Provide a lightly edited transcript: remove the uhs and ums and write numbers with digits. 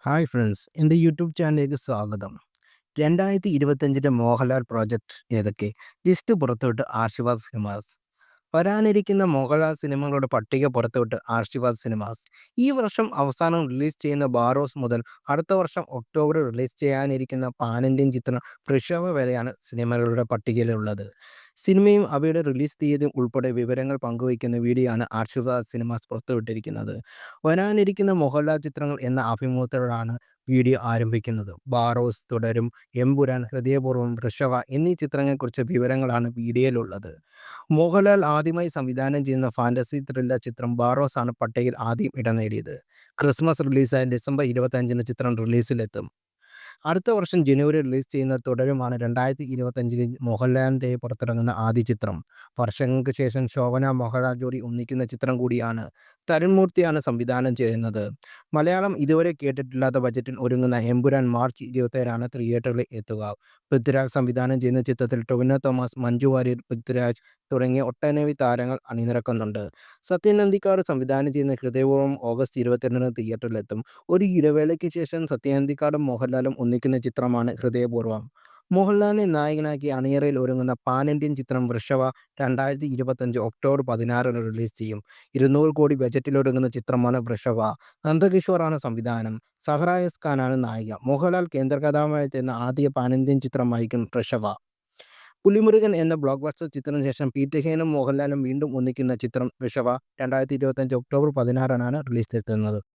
Hi friends, എൻ്റെ YouTube ചാനലിലേക്ക് സ്വാഗതം. 2025 മോഹൻലാൽ പ്രോജക്റ്റ് ഏതൊക്കെ? ലിസ്റ്റ് പുറത്തുവിട്ട് ആശീർവാദ് സിനിമാസ്. വരാനിരിക്കുന്ന മോഹൻലാൽ സിനിമകളുടെ പട്ടിക പുറത്തുവിട്ട് ആശീർവാദ് സിനിമാസ്. ഈ വർഷം അവസാനം റിലീസ് ചെയ്യുന്ന ബാറോസ് മുതൽ അടുത്ത വർഷം ഒക്ടോബറിൽ റിലീസ് ചെയ്യാനിരിക്കുന്ന പാൻ ഇന്ത്യൻ ചിത്രം വൃഷഭ വരെയാണ് സിനിമകളുടെ പട്ടികയിലുള്ളത്. സിനിമയും അവയുടെ റിലീസ് തീയതിയും ഉൾപ്പെടെ വിവരങ്ങൾ പങ്കുവയ്ക്കുന്ന വീഡിയോ ആണ് ആശീർവാദ് സിനിമാസ് പുറത്തുവിട്ടിരിക്കുന്നത്. വരാനിരിക്കുന്ന മോഹൻലാൽ ചിത്രങ്ങൾ എന്ന അഭിമുഖത്തോടാണ് വീഡിയോ ആരംഭിക്കുന്നത്. ബാറോസ്, തുടരും, എമ്പുരാൻ, ഹൃദയപൂർവ്വം, വൃഷഭ എന്നീ ചിത്രങ്ങളെക്കുറിച്ച് വിവരങ്ങളാണ് വീഡിയോയിലുള്ളത്. മോഹൻലാൽ ആദ്യമായി സംവിധാനം ചെയ്യുന്ന ഫാന്റസി ത്രില്ലർ ചിത്രം ബാറോസ് ആണ് പട്ടികയിൽ ആദ്യം ഇടം നേടിയത്. ക്രിസ്മസ് റിലീസായ ഡിസംബർ 25-ന് ചിത്രം റിലീസിലെത്തും. അടുത്ത വർഷം ജനുവരി റിലീസ് ചെയ്യുന്ന തുടരുമാണ് 2025 മോഹൻലാലിൻ്റെ പുറത്തിറങ്ങുന്ന ആദ്യ ചിത്രം. വർഷങ്ങൾക്ക് ശേഷം ശോഭന മോഹൻലാൽ ജോഡി ഒന്നിക്കുന്ന ചിത്രം കൂടിയാണ്. തരുൺ മൂർത്തിയാണ് സംവിധാനം ചെയ്യുന്നത്. മലയാളം ഇതുവരെ കേട്ടിട്ടില്ലാത്ത ബജറ്റിൽ ഒരുങ്ങുന്ന എമ്പുരാൻ മാർച്ച് 27-നാണ് തിയേറ്ററിൽ എത്തുക. പൃഥ്വിരാജ് സംവിധാനം ചെയ്യുന്ന ചിത്രത്തിൽ ടൊവിനോ തോമസ്, മഞ്ജു വാര്യർ, പൃഥ്വിരാജ് തുടങ്ങിയ ഒട്ടനവധി താരങ്ങൾ അണിനിരക്കുന്നുണ്ട്. സത്യൻ അന്തിക്കാട് സംവിധാനം ചെയ്യുന്ന ഹൃദയപൂർവ്വം ഓഗസ്റ്റ് 22-ന് തിയേറ്ററിലെത്തും. ഒരു ഇടവേളയ്ക്ക് ശേഷം സത്യൻ അന്തിക്കാടും മോഹൻലാലും ഒന്നിക്കുന്ന ചിത്രമാണ് ഹൃദയപൂർവ്വം. മോഹൻലാലിനെ നായകനാക്കി അണിയറയിൽ ഒരുങ്ങുന്ന പാൻ ഇന്ത്യൻ ചിത്രം വൃഷഭ 2025 ഒക്ടോബർ 16-ന് റിലീസ് ചെയ്യും. 200 കോടി ബജറ്റിലൊരുങ്ങുന്ന ചിത്രമാണ് വൃഷഭ. നന്ദകിഷോറാണ് സംവിധാനം. സഹറ എസ് ഖാനാണ് നായിക. മോഹൻലാൽ കേന്ദ്രകഥാപാത്രമെത്തുന്ന ആദ്യ പാൻ ഇന്ത്യൻ ചിത്രമായിരിക്കും വൃഷഭ. പുലിമുരുകൻ എന്ന ബ്ലോക്ക് ബസ്റ്റർ ചിത്രത്തിന് ശേഷം പീറ്റർ ഹെയ്നും മോഹൻലാലും വീണ്ടും ഒന്നിക്കുന്ന ചിത്രം വൃഷഭ 2025 ഒക്ടോബർ 16-നാണ് റിലീസിലെത്തുന്നത്.